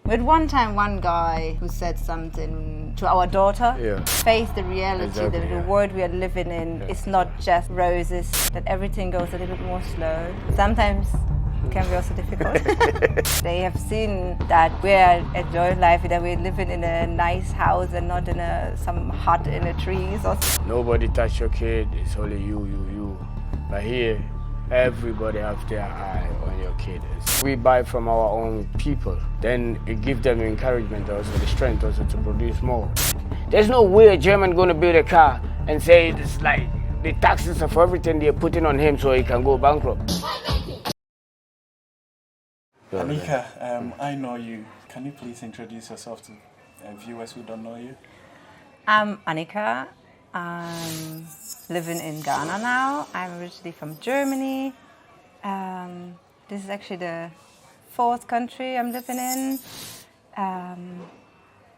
But one time, one guy who said something to our daughter, face the reality, the world we are living in is not just roses, that everything goes a little bit more slow. Sometimes it can be also difficult. They have seen that we are enjoying life, that we're living in a nice house and not in some hut in the trees. Nobody touch your kid, it's only you. But here, everybody have their eye on your kid. We buy from our own people, then it gives them encouragement also, the strength also to produce more. There's no way a German going to build a car and say it's like the taxes of everything they're putting on him so he can go bankrupt. Anika, I know you. Can you please introduce yourself to viewers who don't know you? I'm Anika. I'm living in Ghana now. I'm originally from Germany. This is actually the 4th country I'm living in.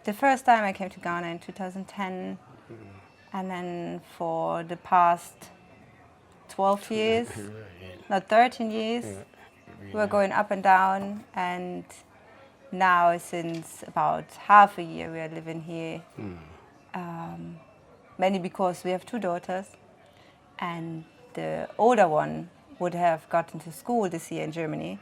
The first time I came to Ghana in 2010, and then for the past 12 years, not 13 years, we were going up and down, and now since about half a year we are living here. Mainly because we have 2 daughters, and the older one would have gotten to school this year in Germany,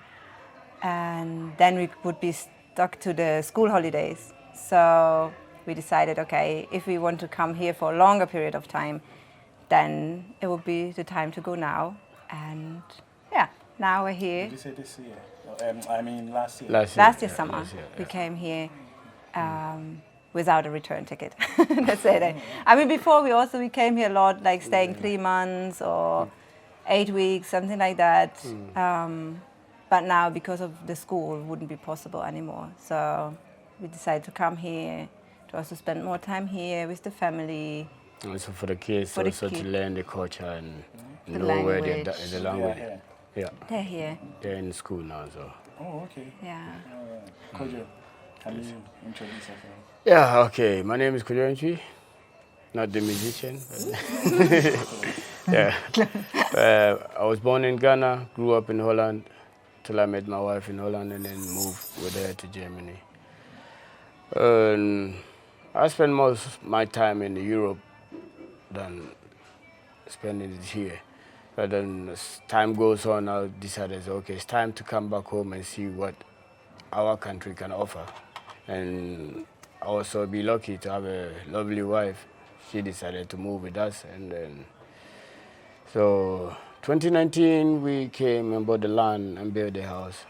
and then we would be stuck to the school holidays. So we decided, okay, if we want to come here for a longer period of time, then it would be the time to go now. And yeah, now we're here. Did you say this year? I mean last year. Last year summer, we came here. Without a return ticket. That's it. I mean, before we came here a lot, like staying 3 months or 8 weeks, something like that. But now, because of the school, it wouldn't be possible anymore. So we decided to come here to also spend more time here with the family. Also for the kids, also to learn the culture and know language. where the language. Yeah. They're here. They're in school now, so. Oh, okay. Yeah. Kojo, can you introduce yourself? Yeah, okay. My name is Kojo, not the musician. Yeah. I was born in Ghana, grew up in Holland, till I met my wife in Holland, and then moved with her to Germany. I spend most of my time in Europe than spending it here. But then as time goes on, I decided, okay, it's time to come back home and see what our country can offer. And also be lucky to have a lovely wife. She decided to move with us, and then so 2019 we came and bought the land and built the house.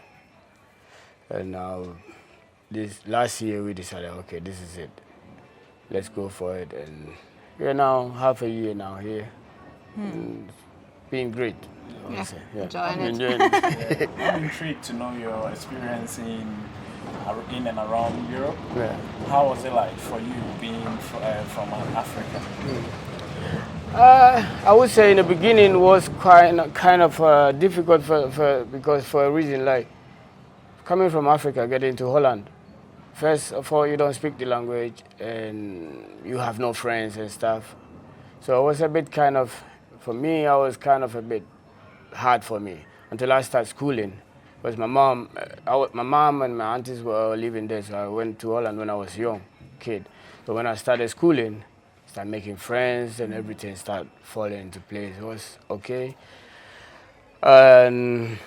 And now this last year we decided, okay, this is it. Let's go for it. And we're now half a year now here. And it's been great. Enjoying it. I'm intrigued to know your experience in and around Europe. How was it like for you being from Africa? I would say in the beginning it was kind of difficult because for a reason, like coming from Africa, getting to Holland. First of all, you don't speak the language and you have no friends and stuff. So it was a bit for me, I was kind of a bit hard for me until I started schooling. Because my mom and my aunties were living there, so I went to Holland when I was a young kid. So when I started schooling, started making friends and everything started falling into place. It was okay. And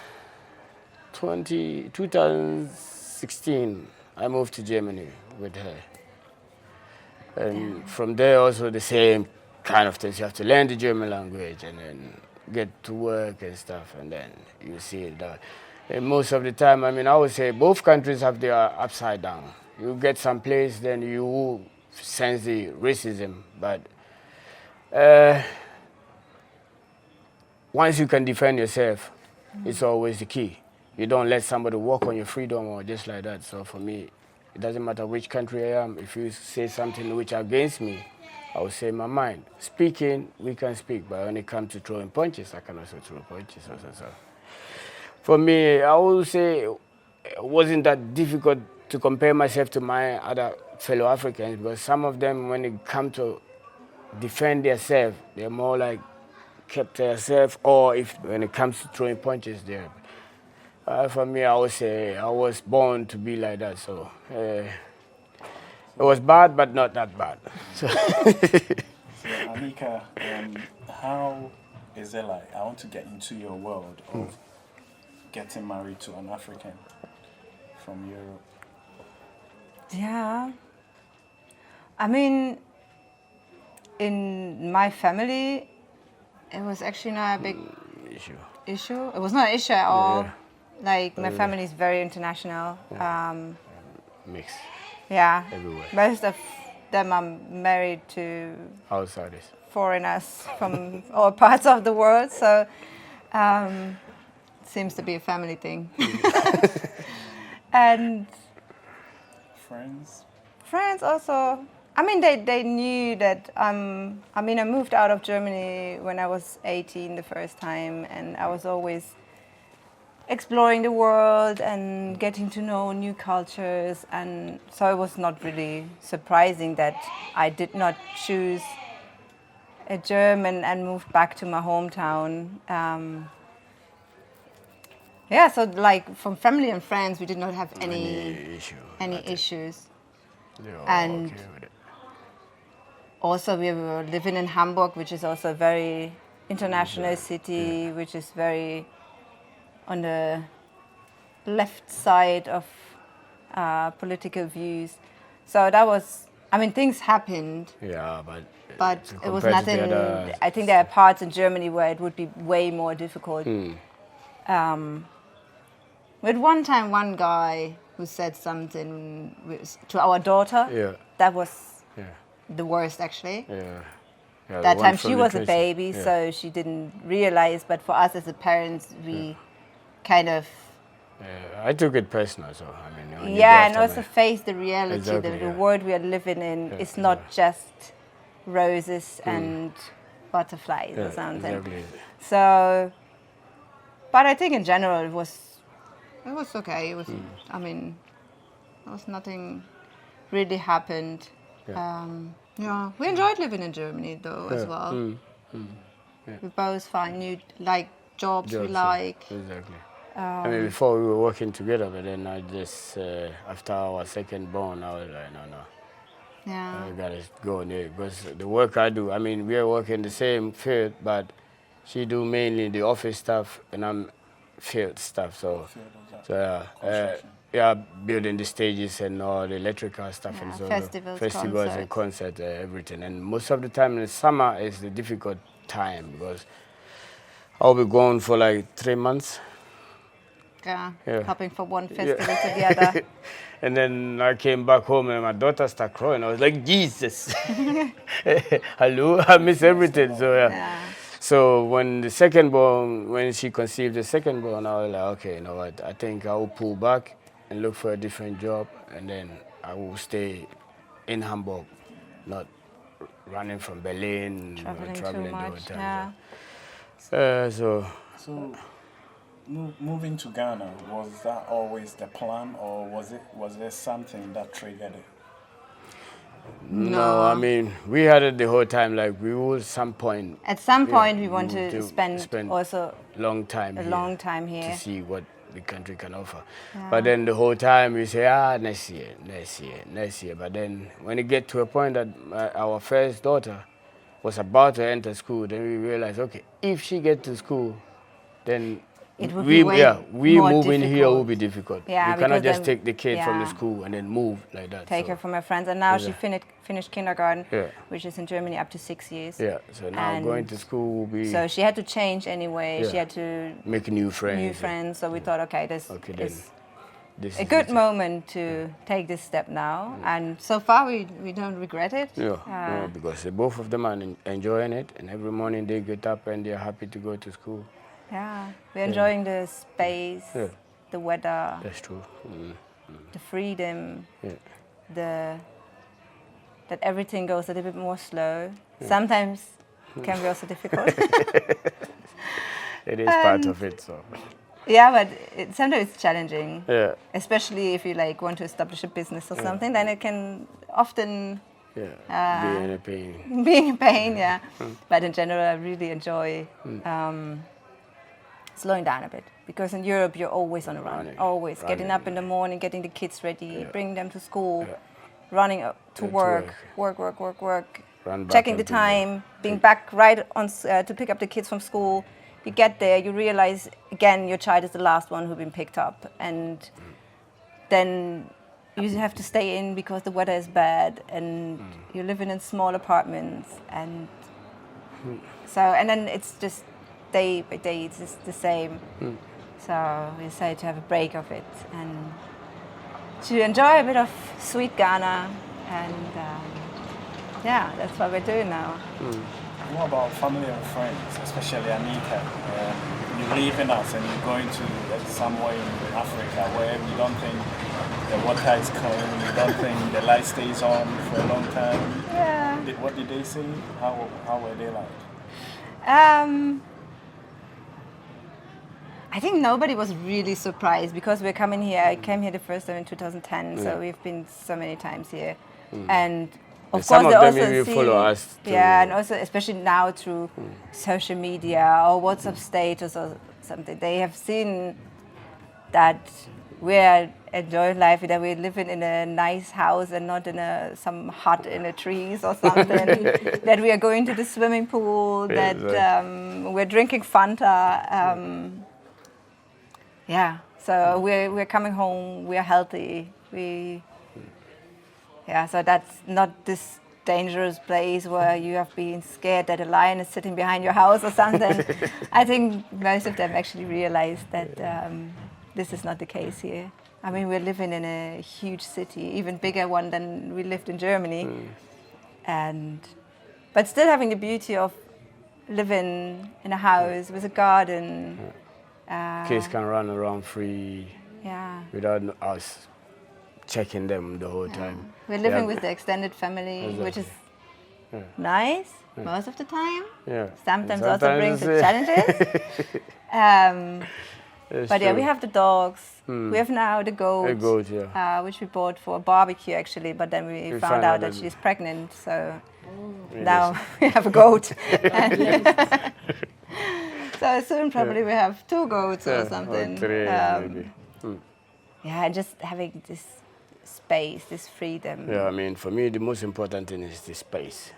2016, I moved to Germany with her. And from there also the same kind of things. You have to learn the German language and then get to work and stuff, and then you see that. And most of the time, I mean, I would say both countries have their upside down. You get someplace, then you sense the racism, but once you can defend yourself, it's always the key. You don't let somebody walk on your freedom or just like that. So for me, it doesn't matter which country I am. If you say something which against me, I will say my mind. Speaking, we can speak, but when it comes to throwing punches, I can also throw punches also. So for me, I would say it wasn't that difficult to compare myself to my other fellow Africans, because some of them, when they come to defend themselves, they're more like kept to themselves, or if when it comes to throwing punches, they're For me, I would say I was born to be like that. So it was bad, but not that bad. So, So Anika, how is it like? I want to get into your world of getting married to an African from Europe. Yeah. I mean, in my family, it was actually not a big issue. It was not an issue at all. Yeah. Like, my family is very international. Mix. Yeah. Everywhere. Most of them are married to Outsiders. foreigners from all parts of the world. So, it seems to be a family thing. And friends also. I mean, they knew that I moved out of Germany when I was 18 the first time, and I was always exploring the world and getting to know new cultures, and so it was not really surprising that I did not choose a German and moved back to my hometown. Yeah, so like from family and friends, we did not have any issues. They were And okay with it. also, we were living in Hamburg, which is also a very international city, which is very on the left side of political views. So that was, I mean, things happened, Yeah, but it was compared to the nothing. other- I think there are parts in Germany where it would be way more difficult. With one time, one guy who said something to our daughter, Yeah. that was Yeah. the worst, actually. Yeah. Yeah, That the one time from she the was a Tracy. baby, Yeah. so she didn't realize. But for us as a parents, we kind of I took it personal, so I mean. when you go and after also me- face the reality. Exactly, the yeah. world we are living in is not just roses and butterflies or something. Exactly. So, but I think in general it was okay. It was, I mean, there was nothing really happened. Yeah, we enjoyed living in Germany though as well. We both find new jobs we Jobs, yeah. like. Exactly. I mean, before we were working together, but then I just, after our second born, I was like, no. Yeah. I gotta go there because the work I do, I mean, we are working the same field, but she do mainly the office stuff and I'm field stuff. So yeah, building the stages and all the electrical stuff and so festivals, and concerts, everything. And most of the time in the summer is the difficult time because I'll be gone for like 3 months. Yeah, Yeah. hopping from one festival to the other. And then I came back home and my daughter started crying. I was like, Jesus, hello, I miss everything. So yeah. So when when she conceived the second born, I was like, okay, you know what? I think I will pull back and look for a different job, and then I will stay in Hamburg, not running from Berlin, Traveling too too the whole much. time. Yeah. So moving to Ghana, was that always the plan, or was there something that triggered it? No, I mean, we had it the whole time. Like we will some point. At some point, we want to spend also long time a long time here to see what the country can offer. But then the whole time we say, next year. But then when it get to a point that our first daughter was about to enter school, then we realized, okay, if she get to school, then it would be we more moving difficult. here will be difficult. Yeah, we cannot just then, take the kid from the school and then move like that. Take her from her friends, and now she finished kindergarten, Yeah. which is in Germany up to 6 years. Yeah, so now going to school will be. So she had to change anyway. Yeah. She had to make new friends. So we thought, okay, this is a good moment to take this step now, and so far we don't regret it. Yeah, because both of them are enjoying it, and every morning they get up and they're happy to go to school. Yeah, we're enjoying the space, the weather. That's true. The freedom, that everything goes a little bit more slow. Sometimes it can be also difficult. It is part of it, so. Yeah, but sometimes it's challenging. Yeah. Especially if you want to establish a business or something, then it can often be in a pain. Being in pain, yeah. But in general, I really enjoy slowing down a bit because in Europe you're always on a run, always getting running. up in the morning, getting the kids ready, bringing them to school, Yeah. running up to To work, work. work, Run back checking the every day. time, being back right on to pick up the kids from school. You get there, you realize again your child is the last one who's been picked up, and then you have to stay in because the weather is bad, and you're living in small apartments, and so, and then it's just day by day it's just the same. So we decided to have a break of it and to enjoy a bit of sweet Ghana, and yeah, that's what we're doing now. What about family and friends, especially Anika? You're leaving us and you're going to somewhere in Africa where you don't think the water is clean, you don't think the light stays on for a long time. Yeah. What did they say? How were they like? I think nobody was really surprised because we're coming here. I came here the first time in 2010, so we've been so many times here. And of Some course, of they them also even see, follow us too. yeah, and also especially now through social media or WhatsApp status or something, they have seen that we're enjoying life, that we're living in a nice house and not in some hut in the trees or something. That we are going to the swimming pool. Yeah, that we're drinking Fanta. Yeah, so we're coming home. We're healthy. Yeah, so that's not this dangerous place where you have been scared that a lion is sitting behind your house or something. I think most of them actually realize that this is not the case here. I mean, we're living in a huge city, even bigger one than we lived in Germany, but still having the beauty of living in a house with a garden. Kids can run around free Yeah. without us checking them the whole time. We're living Yeah. with the extended family, which is Yeah. nice most of the time. Yeah. Sometimes And also brings the it's, challenges. it's But yeah, we true. have the dogs. We have now the goat, A goat, yeah. which we bought for a barbecue actually, but then we found out that she's pregnant, so now we have a goat. So soon probably we have 2 goats or something. Or 3 maybe. Yeah, and just having this space, this freedom. Yeah, I mean, for me, the most important thing is the space.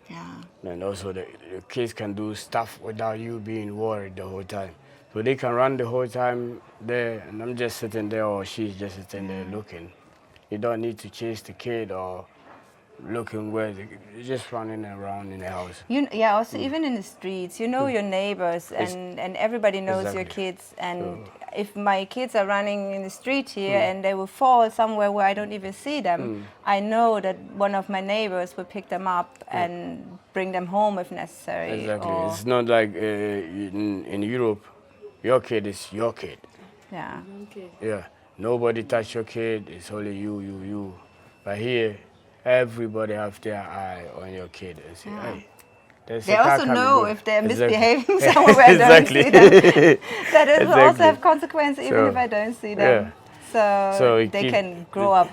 Yeah. And also the kids can do stuff without you being worried the whole time. So they can run the whole time there, and I'm just sitting there, or she's just sitting there looking. You don't need to chase the kid or looking where you're just running around in the house. Yeah, also even in the streets, you know your neighbors, and everybody knows your Exactly. kids. And if my kids are running in the street here and they will fall somewhere where I don't even see them, I know that one of my neighbors will pick them up and bring them home if necessary. Exactly. Or, It's not like in Europe, your kid is your kid. yeah. Okay. Yeah. Nobody touch your kid. It's only you. But here, everybody have their eye on your kid and say, hey, there's They a car also coming, know go. if they're Exactly. misbehaving somewhere where I don't Exactly. see them. That it will also Exactly. have consequences even So, if I don't see them. So So it they keep- can grow up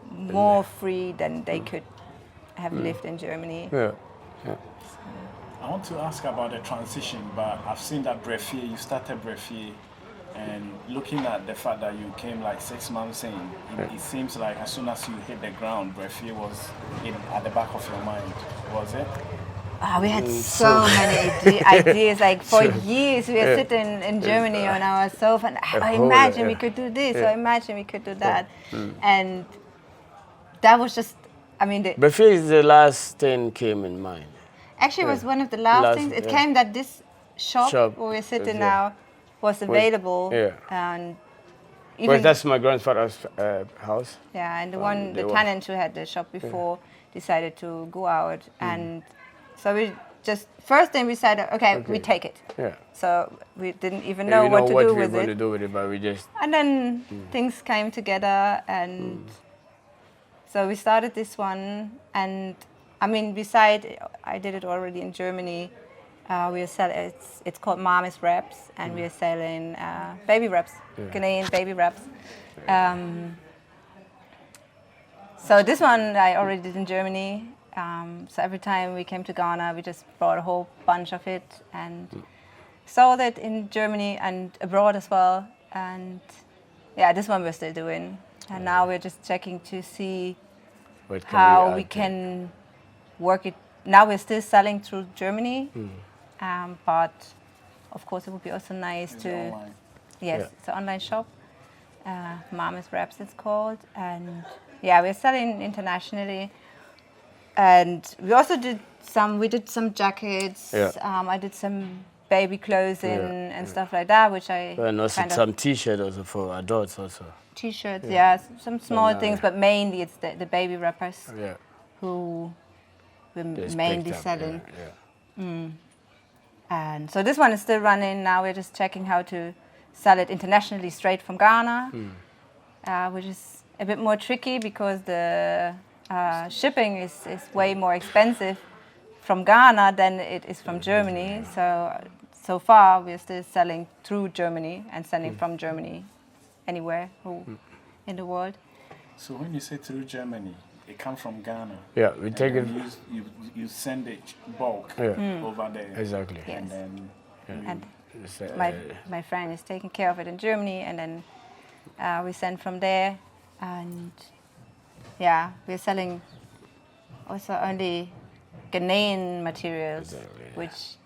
more free than they could have lived in Germany. Yeah. I want to ask about the transition, but I've seen that Brafie, you started Brafie, and looking at the fact that you came like 6 months in, it seems like as soon as you hit the ground, Brafie was at the back of your mind, was it? We had so many ideas. Like for years, we were sitting in Germany on our sofa, and I whole, imagine we yeah. could do this, or imagine we could do that, and that was just. I mean, Brafie is the last thing came in mind. actually, it was one of the last things. It came that this shop where we're sitting now was available, and Well, even that's my grandfather's house. and they the were- tenant who had the shop before decided to go out, and so we just first thing we said, okay, we take it. Yeah. So we didn't even We know what to do we with were going to it. do with it, but we just And then things came together, and so we started this one. And I mean, beside I did it already in Germany. We are selling. It's called Maame's wraps, and we are selling baby wraps, Ghanaian baby wraps. So this one I already did in Germany. So every time we came to Ghana, we just brought a whole bunch of it, and sold it in Germany and abroad as well. And yeah, this one we're still doing. And now we're just checking to see how we can work it. Now we're still selling through Germany, but of course it would be also nice to. Online. Yes, it's an online shop. Maame's Wraps it's called, and yeah, we're selling internationally. And we also did some jackets. Yeah. I did some baby clothing and stuff like that, which I and also some T-shirt also for adults also. T-shirts, some small things, but mainly it's the baby wrappers who we're mainly selling. And so this one is still running now. We're just checking how to sell it internationally straight from Ghana, which is a bit more tricky because the shipping is way more expensive from Ghana than it is from Germany. So far we're still selling through Germany and sending from Germany anywhere in the world. So when you say through Germany, it comes from Ghana. Yeah, we take it. You send it bulk over there. Exactly. Yes. And then my friend is taking care of it in Germany, and then we send from there. And yeah, we're selling also only Ghanaian materials, which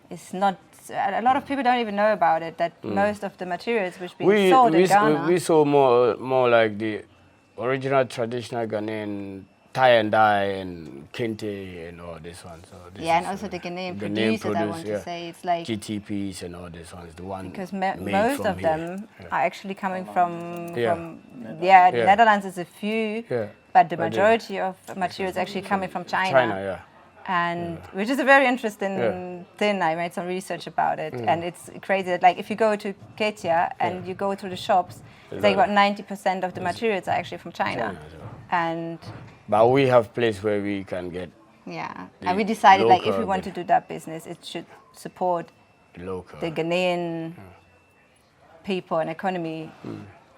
is not. A lot of people don't even know about it. That most of the materials which being sold in Ghana. We sold more like the original traditional Ghanaian tie and dye and kente and all this one. So this and also the Ghanaian producers. I want to say it's like GTPs and all this one is the one because most of them are actually coming from Netherlands. Netherlands is a few, but the majority of materials actually coming from China. And which is a very interesting thing. I made some research about it, and it's crazy that like if you go to Ketia and you go through the shops, it's like about 90% of the materials are actually from China. But we have place where we can get. Yeah, and we decided like if we want to do that business, it should support the Ghanaian people and economy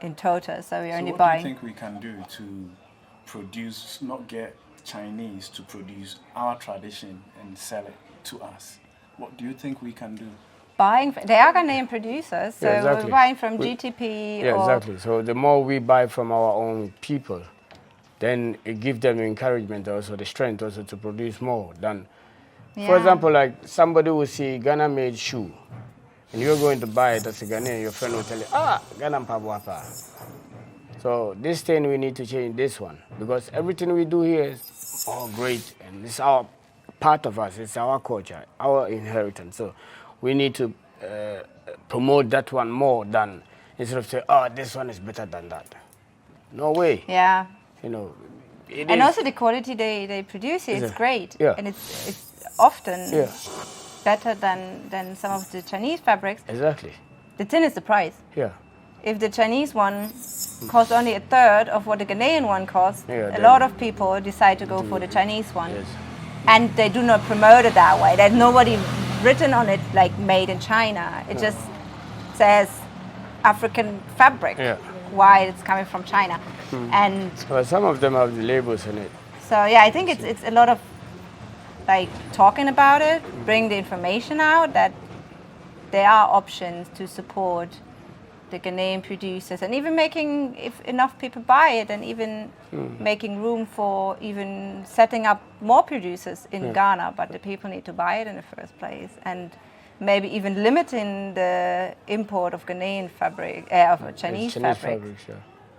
in total. So we're only buying. What do you think we can do to produce, not get Chinese to produce our tradition and sell it to us? What do you think we can do? They are Ghanaian producers, so we're buying from GTP. Exactly. So the more we buy from our own people, then it gives them encouragement, also the strength also to produce more. For example, like somebody will see Ghana-made shoe, and you're going to buy it as a Ghanaian, your friend will tell you, Ghana Mpabuapa. So this thing we need to change this one, because everything we do here is all great, and it's our part of us, it's our culture, our inheritance. So we need to promote that one more than instead of saying, this one is better than that. No way. Yeah. And also the quality they produce here, it's great. Yeah. And it's often better than some of the Chinese fabrics. Exactly. The thing is the price. Yeah. If the Chinese one costs only a third of what the Ghanaian one costs, a lot of people decide to go for the Chinese one. Yes. And they do not promote it that way. There's nobody written on it like made in China. It just says African fabric, why it's coming from China. And well, some of them have the labels in it. So I think it's a lot of like talking about it, bring the information out that there are options to support the Ghanaian producers, and even making, if enough people buy it, and even making room for even setting up more producers in Ghana, but the people need to buy it in the first place, and maybe even limiting the import of Ghanaian fabric, of Chinese fabric.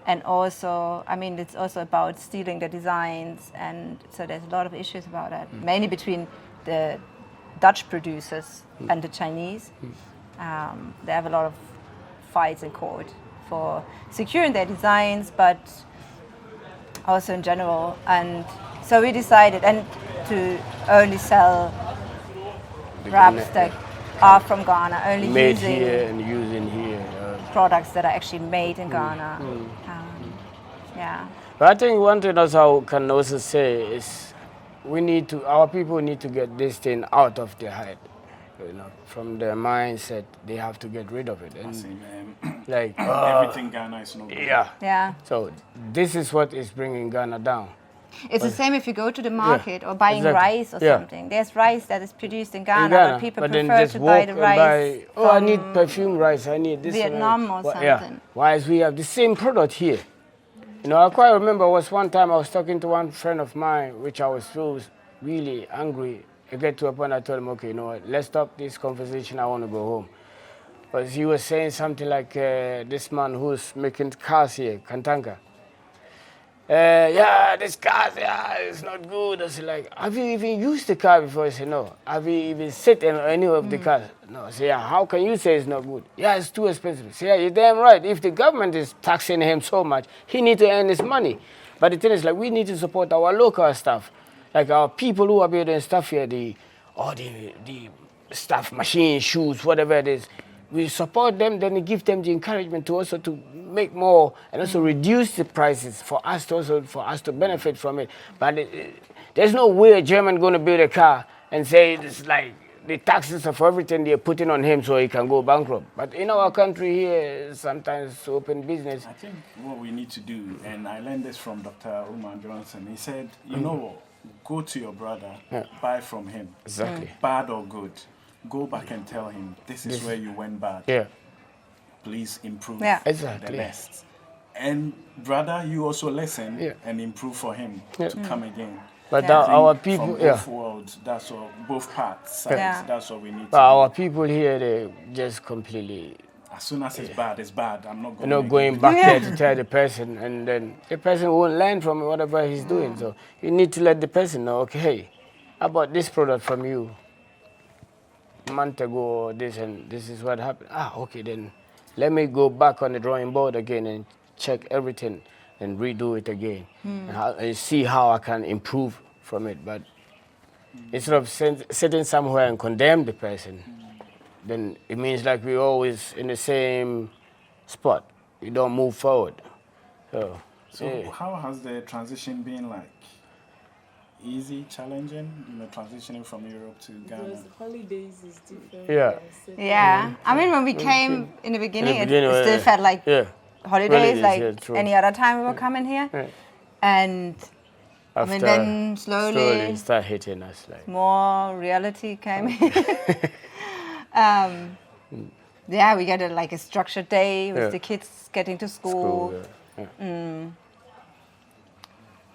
And also, I mean, it's also about stealing the designs, and so there's a lot of issues about that, mainly between the Dutch producers and the Chinese. They have a lot of fights in court for securing their designs, but also in general. And so we decided to only sell wraps that are from Ghana, only made using here and using here products that are actually made in Ghana. But I think one thing also I can also say is our people need to get this thing out of their head. From their mindset, they have to get rid of it. And everything Ghana is not good. Yeah. So this is what is bringing Ghana down. It's the same if you go to the market or buying exactly. rice or something. There's rice that is produced in Ghana, but people but then prefer just to buy the walk and rice buy, oh, I need perfume rice, I need this Vietnam or something. Whereas we have the same product here. You know, I quite remember was one time I was talking to one friend of mine, which I was so really angry. I get to a point I told him, okay, you know what, let's stop this conversation, I want to go home. But he was saying something like this man who's making cars here, Kantanka. Yeah, this car, it's not good. I said, like, have you even used the car before? I said, no. Have you even sit in any of the cars? No. I said, yeah, how can you say it's not good? Yeah, it's too expensive. I said, yeah, you're damn right. If the government is taxing him so much, he needs to earn his money. But the thing is, like, we need to support our local stuff. Like our people who are building stuff here, the stuff, machines, shoes, whatever it is. We support them, then we give them the encouragement to also to make more and also reduce the prices for us to benefit from it. But there's no way a German going to build a car and say it's like the taxes of everything they're putting on him so he can go bankrupt. But in our country here, sometimes to open business. I think what we need to do, and I learned this from Dr. Umar Johnson, he said, you know what, go to your brother, buy from him. Exactly. Bad or good. Go back and tell him, this is where you went bad. Yeah. Please improve exactly. the best. And brother, you also listen and improve for him to come again. But our people, from both worlds, that's all, both parts, sides, that's what we need to do. Our people here, they just completely... As soon as it's bad, I'm not going You're not going back there to tell the person, and then the person won't learn from whatever he's doing. So you need to let the person know, okay, hey, I bought this product from you a month ago, or this, and this is what happened. Okay, then let me go back on the drawing board again and check everything and redo it again and see how I can improve from it. But instead of sitting somewhere and condemn the person, then it means like we're always in the same spot. We don't move forward. So how has the transition been like? Easy, challenging, transitioning from Europe to Ghana? Because holidays is different. Yeah. I mean, when we came in the beginning, it still felt like holidays, like any other time we were coming here. And after then slowly start hitting us, like more reality came in. We got a structured day with the kids getting to school.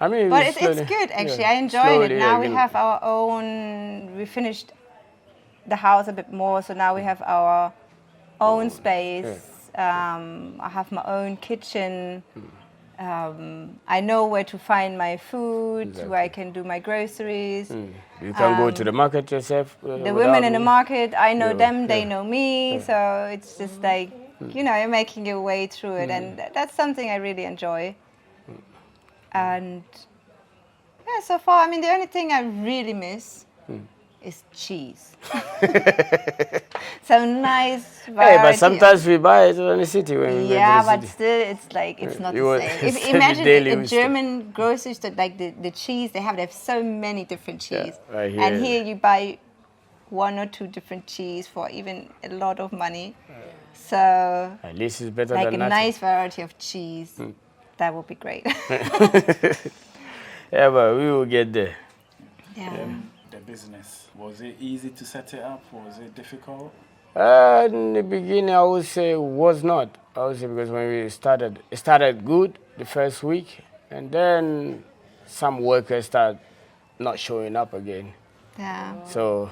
I mean, but it's good actually. I enjoy it. Now we have our own. We finished the house a bit more, so now we have our own space. I have my own kitchen. I know where to find my food, where I can do my groceries. You can go to the market yourself. The women in the market, I know them, they know me. So it's just like, you're making your way through it. And that's something I really enjoy. And so far, I mean, the only thing I really miss is cheese. Some nice variety. Hey, but sometimes we buy it in the city when we go to the but city. Still, it's like, it's not the same. Imagine a German grocery store, like the cheese they have so many different cheese. Right here. And here you buy 1 or 2 different cheese for even a lot of money. So at least it's better like than a nothing. nice variety of cheese. That would be great. But we will get there. The business, was it easy to set it up? Was it difficult? In the beginning, I would say it was not. I would say because when we started, it started good the first week, and then some workers started not showing up again. So.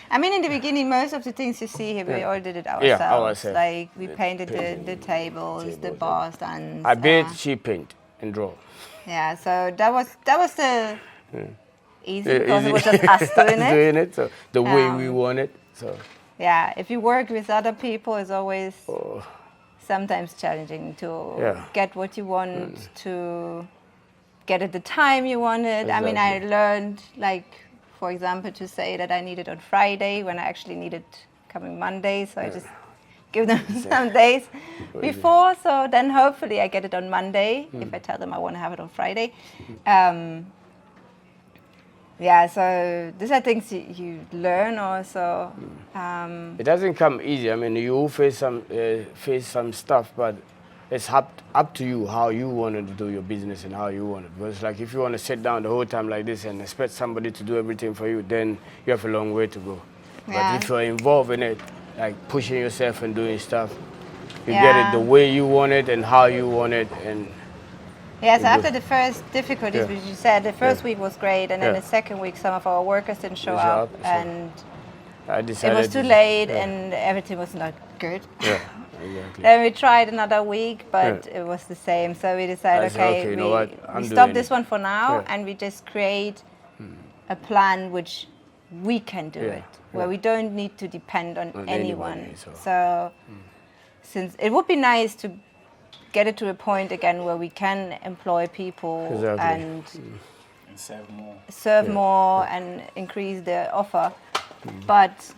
I mean, in the beginning, most of the things you see here, we all did it ourselves. Like we painted the tables, the bar stands. I built sheet paint and draw. Yeah, so that was the easy because it was just us doing it. So the way we want it. So. Yeah, if you work with other people, it's always sometimes challenging to get what you want, to get at the time you want it. Exactly. I mean, I learned, like, for example, to say that I need it on Friday when I actually need it coming Monday. So I just give them some days before. So then hopefully I get it on Monday if I tell them I want to have it on Friday. So these are things you learn also. It doesn't come easy. I mean, you face some stuff, but it's up to you how you want to do your business and how you want it. Because like if you want to sit down the whole time like this and expect somebody to do everything for you, then you have a long way to go. Yeah. But if you're involved in it, like pushing yourself and doing stuff, you get Yeah. it the way you want it and how you want it. And Yeah, so after the first difficulties, Yeah. which you said, the first Yeah. week was great, and then Yeah. the second week, some of our workers didn't show Didn't show up, up, so and I it decided was too to- late, yeah. and everything was not good. Yeah, exactly. Then we tried another week, but Yeah. it was the same. So we decided, I said, okay, okay, you know what, I'm we stop doing this it. one for now, Yeah. and we just create a plan which we can do Yeah, it, where we don't need to depend on anyone. anybody, so. So since it would be nice to get it to a point again where we can employ people Exactly. and And serve more. serve Yeah. more and increase the offer. But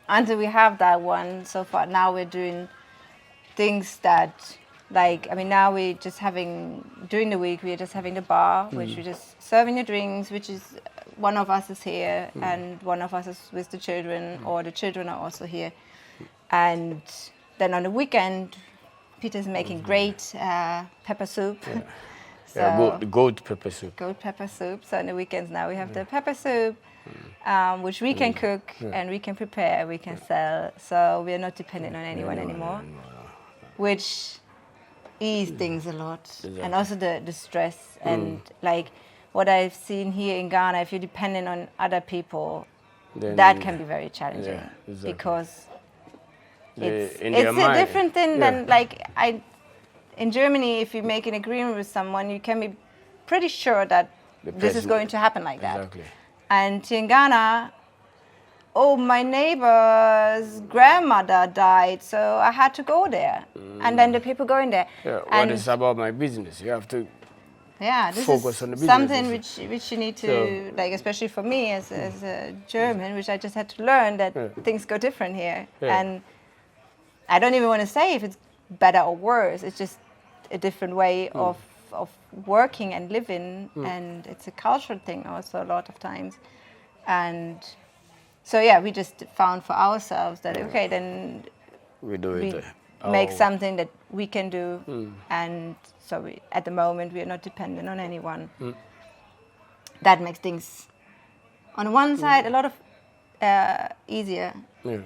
until we have that one, so far now we're doing things that, like, I mean, now we're just having, during the week, we're just having the bar, which we're just serving the drinks, which is one of us is here and one of us is with the children, or the children are also here. And then on the weekend, Peter's making great pepper soup. So Yeah, goat pepper soup. goat pepper soup. So on the weekends now we have the pepper soup, which we can cook and we can prepare, we can sell. So we are not dependent on anyone anymore, which ease things a lot. And also the stress and like what I've seen here in Ghana, if you're dependent on other people, Then- that can be very challenging Yeah, exactly. because They- it's in their a mind, different thing yeah. than like in Germany, if you make an agreement with someone, you can be pretty sure that The this is person- going to happen like that. Exactly. And in Ghana, oh, my neighbor's grandmother died, so I had to go there. And then the people going there. Yeah, and what is about my business? You have to yeah, this focus is on the business, something isn't which you need to, So- like, especially for me as a German, which I just had to learn that things go different here. Yeah. And I don't even want to say if it's better or worse. It's just a different way of working and living, and it's a cultural thing also a lot of times. And so yeah, we just found for ourselves that okay, then we do we it. make something that we can do, and so we, at the moment we are not dependent on anyone. That makes things on one side a lot of easier. Yeah.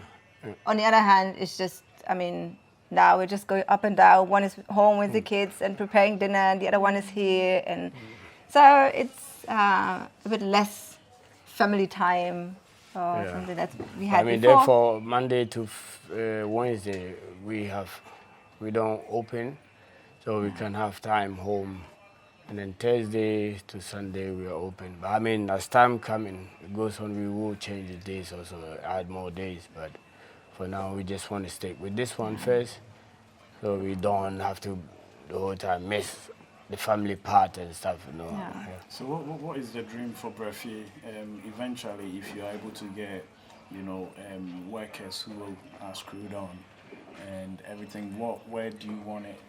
On the other hand, it's just, I mean, now we're just going up and down. One is home with the kids and preparing dinner, and the other one is here, and so it's a bit less family time or Yeah. something that we had I mean, before. therefore, Monday to Wednesday, we don't open, so we can have time home. And then Thursday to Sunday, we are open. But I mean, as time coming, it goes on, we will change the days also, add more days. But for now, we just want to stick with this one first, so we don't have to the whole time miss the family part and stuff, you know. Yeah. Yeah. So what is the dream for Brafie eventually, if you're able to get, you know, workers who are screwed on and everything? Where do you want it?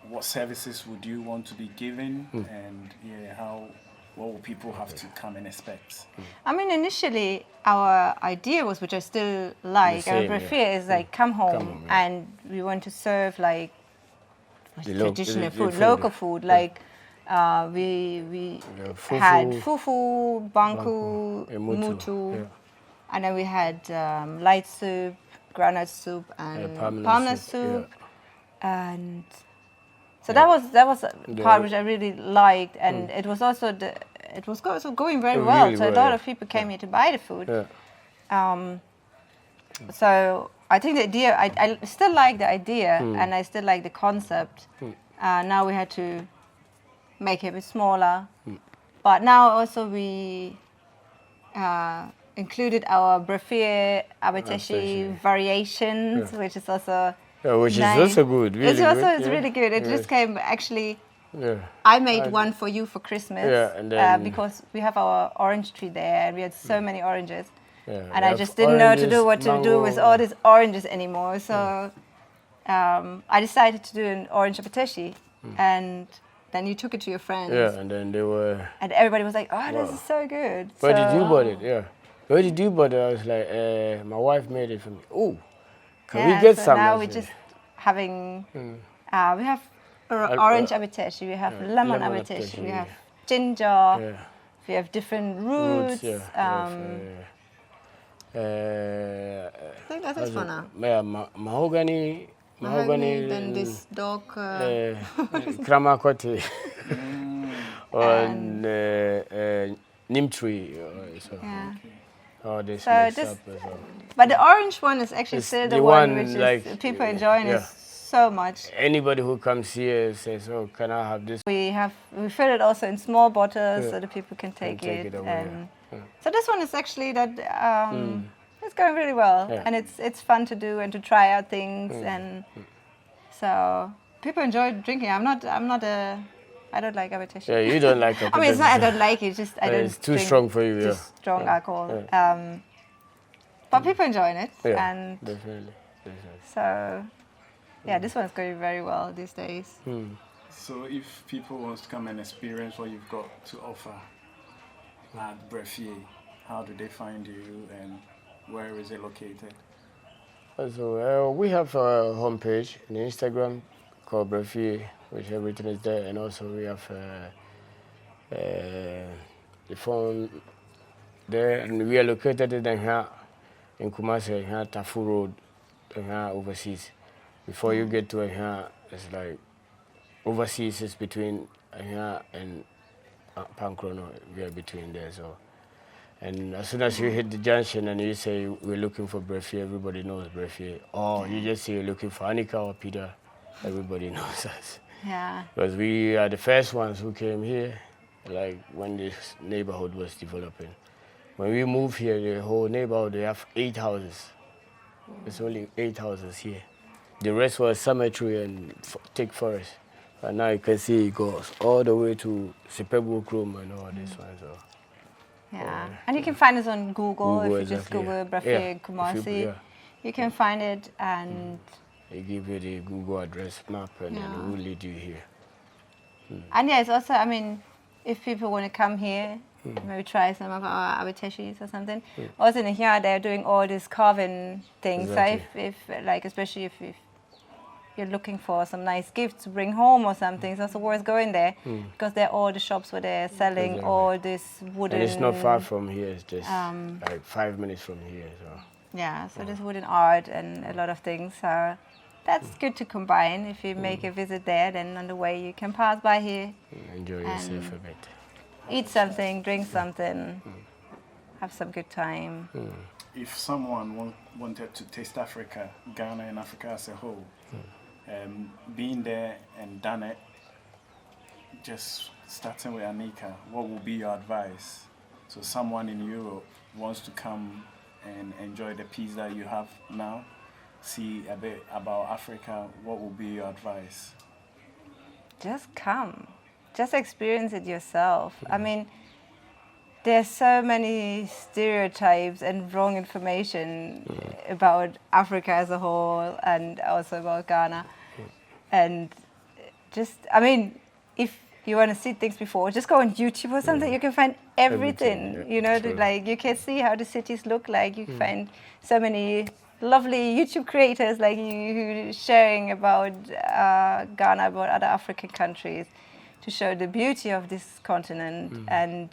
What services would you want to be given? And yeah, what will people have to come and expect? I mean, initially our idea was, which I still like, The our same, prefer is like come home, home, yeah. and we want to serve like The traditional the food, food, local yeah. food. Like we Yeah, fufu, had fufu, banku, mutu, yeah. and then we had light soup, granite soup, and palm palm nut nut soup, soup, and so that was a The- part which I really liked, and it was also also going very It well. really So a well, lot yeah. of people came here to buy the food. Yeah. So I think the idea, I still like the idea, and I still like the concept. Now we had to make it a bit smaller, but now also we included our Brafie Abateshi variations, which is also Yeah, which nice. is also good. Really It's also good, it's yeah. really good. It Yeah. just came actually. Yeah. I made one for you for Christmas, Yeah, and then- because we have our orange tree there, and we had so many oranges. Yeah, And we I have just didn't know what to do mango, with all these oranges anymore. So I decided to do an orange apateshi, and then you took it to your friends, Yeah, and then they were. and everybody was like, "Oh, this is so good." Where so, did you bought it? Yeah. Where did you bought it? I was like, my wife made it for me. Oh, can we get so some? now I we said. just having, we have orange abateshi, we have lemon abateshi, we have ginger, we have different roots. I think that's it for now. Mahogany, then this dog. Kramakote, and neem tree. Oh, this mixed up as well. But the orange one is actually still the one which is people enjoying it so much. Anybody who comes here says, "Oh, can I have this?" We fill it also in small bottles so that people can take it. And so this one is actually that it's going really well, and it's fun to do and to try out things, and so people enjoy drinking. I don't like abateshi. Yeah, you don't like abateshi. I mean, it's not I don't like it. Just I don't. It's too strong for you. Too strong alcohol. But people enjoying it, and definitely. So, yeah, this one's going very well these days. So, if people want to come and experience what you've got to offer at Brafie, how do they find you, and where is it located? So, we have a homepage on Instagram called Brafie, which everything is there, and also we have the phone there, and we are located in Kumasi, Tafu Road, overseas. Before you get to it's like overseas is between and Pankrono. We are between there, so. And as soon as you hit the junction and you say we're looking for Brafie, everybody knows Brafie. Or you just say you're looking for Anika or Peter, everybody knows us. Yeah. Because we are the first ones who came here, like when this neighborhood was developing. When we moved here, the whole neighborhood, they have 8 houses. There's only 8 houses here. The rest was cemetery and thick forest. And now you can see it goes all the way to Sepebu Krum and all this one. So. Yeah, and you can find us on Google if you just Google Brafie Kumasi. You can find it, and they give you the Google address map, and then it will lead you here. And it's also, I mean, if people want to come here, maybe try some of our abeteshis or something. Also in here, they're doing all these carving things. Exactly. So if like, especially if you're looking for some nice gifts to bring home or something, it's also worth going there because there are all the shops where they're selling all this wooden. And it's not far from here. It's just like 5 minutes from here. So. Yeah, so there's wooden art and a lot of things. So that's good to combine. If you make a visit there, then on the way you can pass by here. Enjoy yourself a bit. Eat something, drink something, have some good time. If someone wanted to taste Africa, Ghana and Africa as a whole, being there and done it, just starting with Anika, what would be your advice? So someone in Europe wants to come and enjoy the peace that you have now, see a bit about Africa, what would be your advice? Just come. Just experience it yourself. I mean, there's so many stereotypes and wrong information about Africa as a whole and also about Ghana. And just, I mean, if you want to see things before, just go on YouTube or something. You can find everything. You know, like you can see how the cities look like. You can find so many lovely YouTube creators like you sharing about Ghana, about other African countries, to show the beauty of this continent. And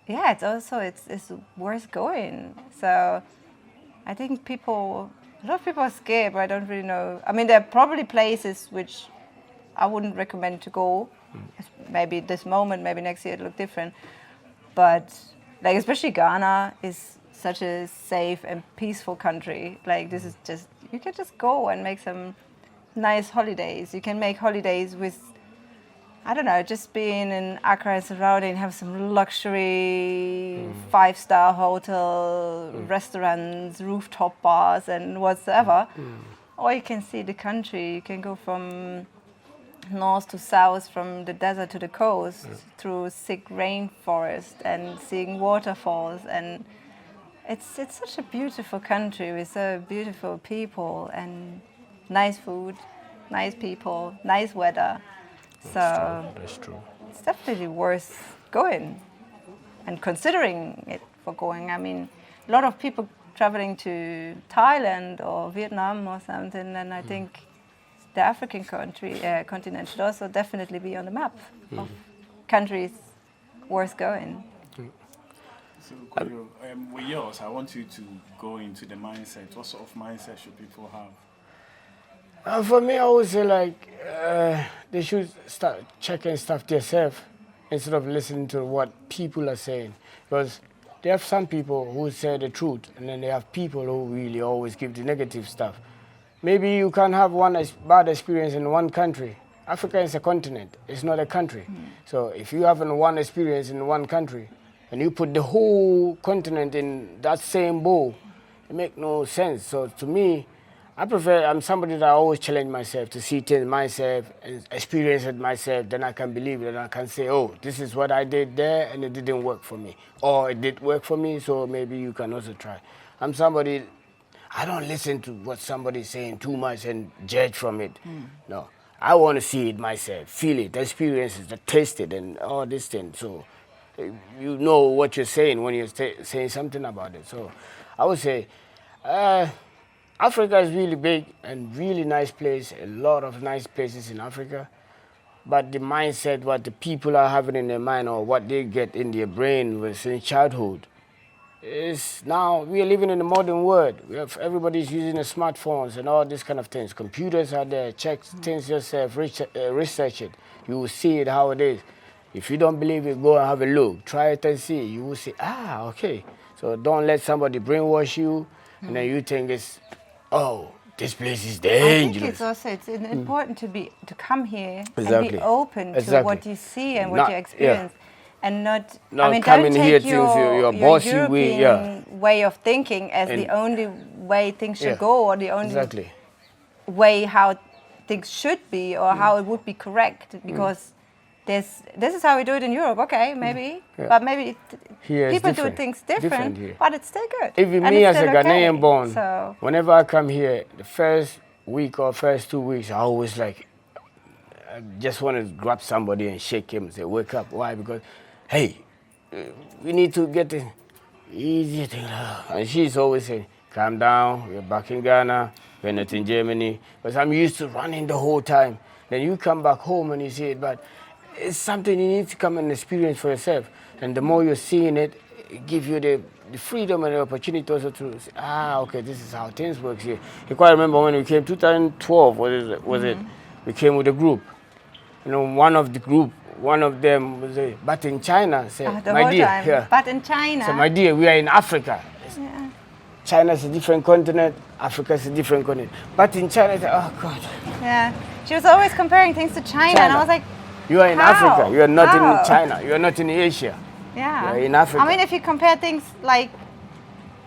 yeah, it's also it's worth going. So I think a lot of people are scared, but I don't really know. I mean, there are probably places which I wouldn't recommend to go. Maybe this moment, maybe next year it'll look different. But like especially Ghana is such a safe and peaceful country. Like this is just, you can just go and make some nice holidays. You can make holidays with, I don't know, just being in Accra and surrounding, have some luxury 5-star hotel, restaurants, rooftop bars and whatsoever. Or you can see the country. You can go from north to south, from the desert to the coast, through thick rainforest and seeing waterfalls. And it's such a beautiful country with so beautiful people and nice food, nice people, nice weather. That's true. It's definitely worth going and considering it for going. I mean, a lot of people traveling to Thailand or Vietnam or something, and I think the African continent should also definitely be on the map of countries worth going. So, with yours, I want you to go into the mindset. What sort of mindset should people have? For me, I would say like they should start checking stuff themselves instead of listening to what people are saying. Because there have some people who say the truth, and then they have people who really always give the negative stuff. Maybe you can have one bad experience in one country. Africa is a continent, it's not a country. So if you have one experience in one country, and you put the whole continent in that same bowl, it makes no sense. So to me, I'm somebody that I always challenge myself to see things myself and experience it myself, then I can believe it and I can say, oh, this is what I did there and it didn't work for me. Or it did work for me, so maybe you can also try. I'm somebody, I don't listen to what somebody's saying too much and judge from it. No, I want to see it myself, feel it, experience it, taste it and all these things. So you know what you're saying when you're saying something about it. So I would say, Africa is really big and really nice place, a lot of nice places in Africa. But the mindset, what the people are having in their mind or what they get in their brain since childhood, is now we are living in a modern world. Everybody's using the smartphones and all these kind of things. Computers are there, check things yourself, research it. You will see it how it is. If you don't believe it, go and have a look. Try it and see. You will say, okay. So don't let somebody brainwash you and then you think it's, oh, this place is dangerous. I think it's important to come here exactly. and be open to what you see and what you experience. And not coming don't here take your bossy European way of thinking as the only way things should go or the only way how things should be or how it would be correct. Because this is how we do it in Europe, okay, maybe. But maybe people do things different but it's still good. Even me as a Ghanaian born, whenever I come here, the first week or first 2 weeks, I always like, I just want to grab somebody and shake him and say, wake up. Why? Because, hey, we need to get the easy thing. And she's always saying, calm down, we're back in Ghana, we're not in Germany. Because I'm used to running the whole time. Then you come back home and you see it, but it's something you need to come and experience for yourself. And the more you're seeing it, it gives you the freedom and the opportunity also to say, okay, this is how things work here. You quite remember when we came 2012, was it? We came with a group. You know, one of them was but in China, said, my dear, but in China. So my dear, we are in Africa. Yeah. China is a different continent, Africa is a different continent. But in China, I said, oh God. Yeah, she was always comparing things to China. And I was like, you are in Africa, you are not in China, you are not in Asia. Yeah. You are in Africa. I mean, if you compare things like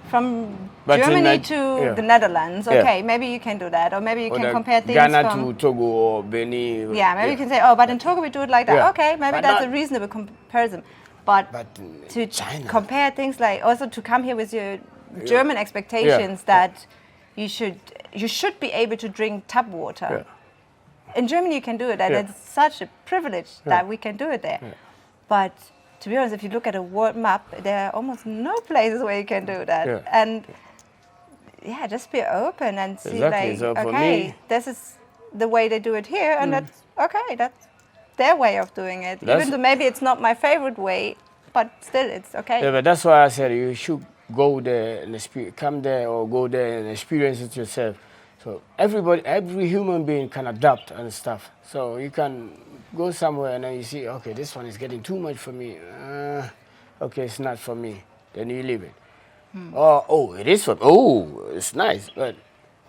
from Germany to the Netherlands, okay, maybe you can do that. Or maybe you can compare things Ghana from to Togo or Benin. Yeah, maybe you can say, oh, but in Togo we do it like that. Yeah. Okay, maybe but that's a reasonable comparison. But to China. Compare things like, also to come here with your German expectations that you should be able to drink tap water. Yeah. In Germany you can do it, and it's such a privilege that we can do it there. Yeah. But to be honest, if you look at a world map, there are almost no places where you can do that. Yeah. And just be open and see so okay, this is the way they do it here, and that's okay, that's their way of doing it. Even though maybe it's not my favorite way, but still it's okay. Yeah, but that's why I said you should go there and come there or go there and experience it yourself. So every human being can adapt and stuff. So you can go somewhere and then you see, okay, this one is getting too much for me. Okay, it's not for me. Then you leave it. Oh, it is for me. Oh, it's nice, but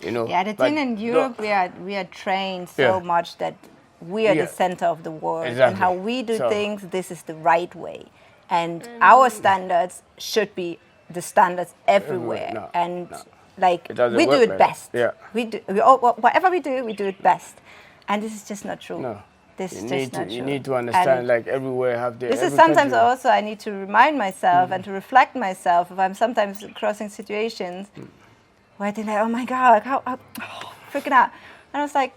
you know. Yeah, the thing in Europe, we are trained so much that we are the center of the world, and how we do things. This is the right way, and our standards should be the standards everywhere. Like we do it best. Yeah. Whatever we do it best, and this is just not true. No. This is just not true. You need to understand, and like everywhere have their. This is sometimes also I need to remind myself and to reflect myself if I'm sometimes crossing situations where I think like, oh my God, how freaking out, and I was like,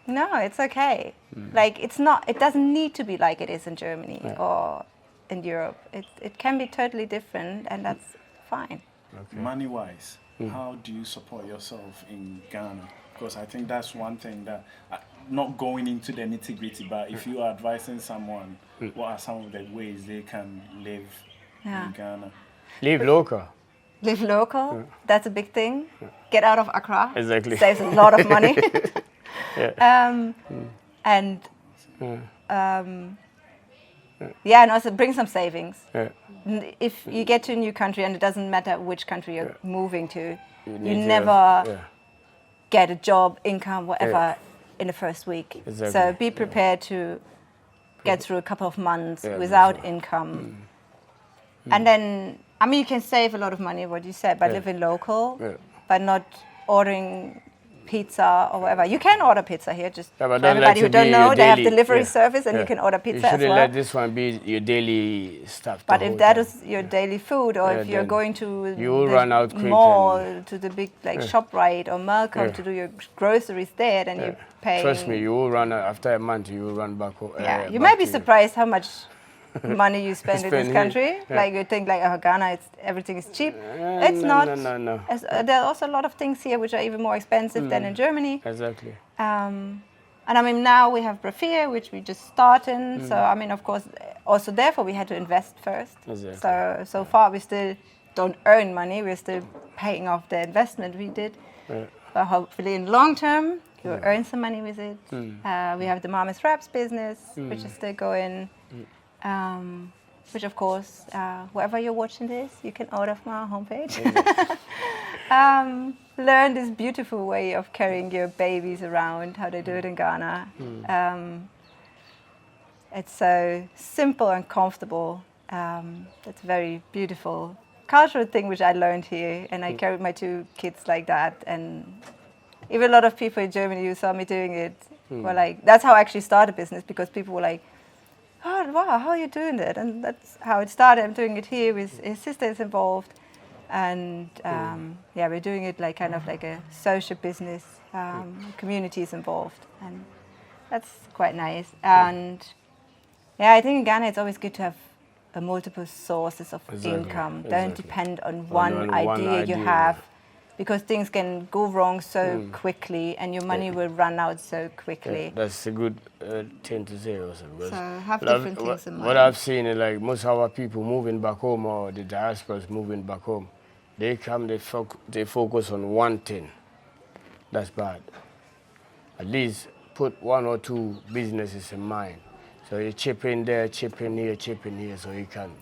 no, it's okay. Like it's not. It doesn't need to be like it is in Germany or in Europe. It can be totally different, and that's fine. Okay. Money-wise. How do you support yourself in Ghana? Because I think that's one thing that, not going into the nitty-gritty, but if you are advising someone, what are some of the ways they can live in Ghana? Live local. Live local, that's a big thing. Get out of Accra. Exactly. Saves a lot of money. And and also bring some savings. If you get to a new country, and it doesn't matter which country you're moving to, you never get a job, income, whatever in the first week. Exactly. So be prepared to get through a couple of months without income. And then, I mean, you can save a lot of money, what you said, by living local, by not ordering pizza or whatever. You can order pizza here, just for everybody who don't know, they have delivery service and you can order pizza as well. You shouldn't let this one be your daily stuff. But if that is your daily food, or if you're going to the mall, to the big ShopRite or Malcolm to do your groceries there, then you're paying. Trust me, you will run, after a month, you will run back home. You might be surprised how much money you spend in this country. Like you think like, oh, Ghana, everything is cheap. It's not. No. There are also a lot of things here which are even more expensive than in Germany. Exactly. And I mean, now we have Brafie, which we just started. So I mean, of course, also therefore we had to invest first. Exactly. So far we still don't earn money. We're still paying off the investment we did. But hopefully in long term, you'll earn some money with it. We have the Maame's wraps business, which is still going. Which of course, wherever you're watching this, you can order from our homepage. Learn this beautiful way of carrying your babies around, how they do it in Ghana. It's so simple and comfortable. It's a very beautiful cultural thing which I learned here, and I carried my 2 kids like that. And even a lot of people in Germany who saw me doing it were like, that's how I actually started business, because people were like, oh, wow, how are you doing that? And that's how it started. I'm doing it here with his sister is involved. And we're doing it like kind of like a social business, community is involved. And that's quite nice. And I think in Ghana it's always good to have multiple sources of income. Don't depend on one idea you have, because things can go wrong so quickly and your money will run out so quickly. That's a good thing to say also. So have different things in mind. What I've seen is like most of our people moving back home, or the diasporas moving back home, they come, they focus on one thing. That's bad. At least put 1 or 2 businesses in mind. So you chip in there, chip in here, so you can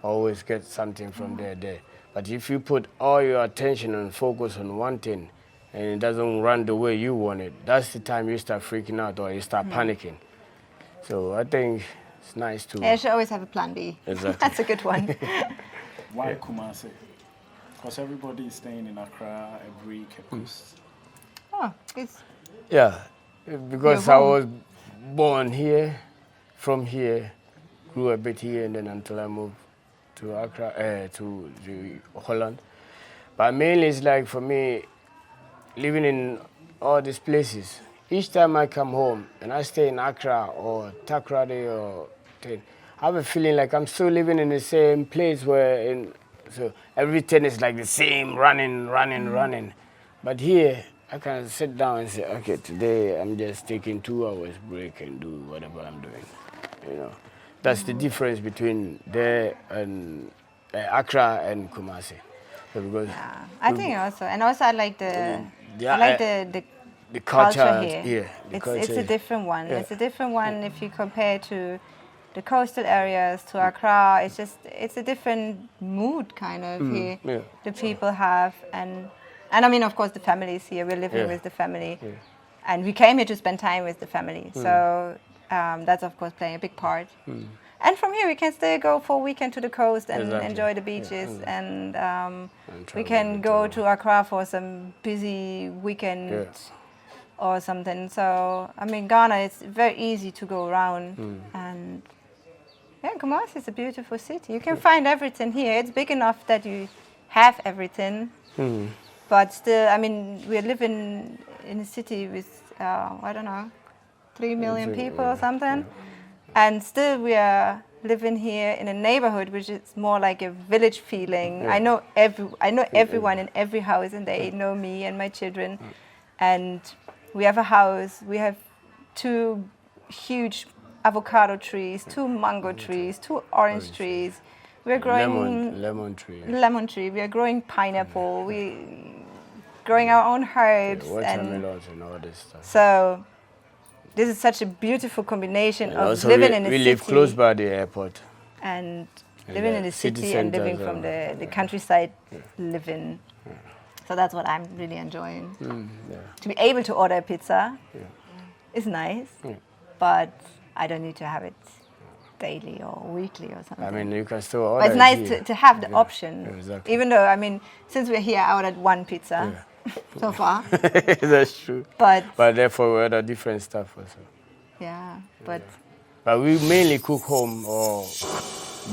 always get something from there. But if you put all your attention and focus on one thing, and it doesn't run the way you want it, that's the time you start freaking out or you start panicking. So I think it's nice to... Yeah, you should always have a plan B. Exactly. That's a good one. Why Kumasi? Because everybody is staying in Accra every coast. Oh, it's... Yeah, because I was born here, from here, grew a bit here, and then until I moved to Accra, to Holland. But mainly it's like for me, living in all these places, each time I come home and I stay in Accra or Takoradi or thing, I have a feeling like I'm still living in the same place so everything is like the same, running. But here, I can sit down and say, okay, today I'm just taking 2 hours break and do whatever I'm doing, you know. That's the difference between there and Accra and Kumasi. So because I think also, and also I like the culture here. Yeah, it's a different one. Yeah. It's a different one if you compare to the coastal areas, to Accra. It's a different mood kind of here. Yeah. The people have, and I mean, of course, the families here. We're living with the family, and we came here to spend time with the family. So. That's of course playing a big part. And from here we can still go for a weekend to the coast and enjoy the beaches, and we can go to Accra for some busy weekend or something. So I mean, Ghana, it's very easy to go around, and Kumasi is a beautiful city. You can find everything here. It's big enough that you have everything, but still, I mean, we're living in a city with I don't know, 3 million people or something, and still we are living here in a neighborhood which is more like a village feeling. I know everyone in every house, and they know me and my children, And we have a house. We have 2 huge avocado trees, 2 mango trees, 2 orange trees. We're growing lemon tree. lemon tree. We are growing pineapple. We growing our own herbs and Watermelons and all this stuff. so this is such a beautiful combination And of also living in a we city live close by the airport. and living in the city city and living centers from are- the countryside living. So that's what I'm really enjoying. Yeah. To be able to order a pizza is nice, but I don't need to have it daily or weekly or something. I mean, you can still order. but it's it nice here. to have the option. Yeah, exactly. Even though, I mean, since we're here, I ordered 1 pizza so far. That's true. But But therefore, we order different stuff also. yeah, but But we mainly cook home or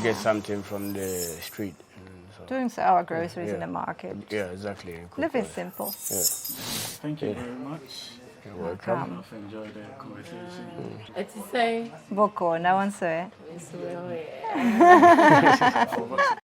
get something from the street. So, doing our groceries in Yeah. the market. yeah, exactly. and cook Live is for- simple. Yeah. Thank you very much. You're welcome. I've enjoyed the conversation. Ati say, Boko, na wanso eh. it's well, I forgot to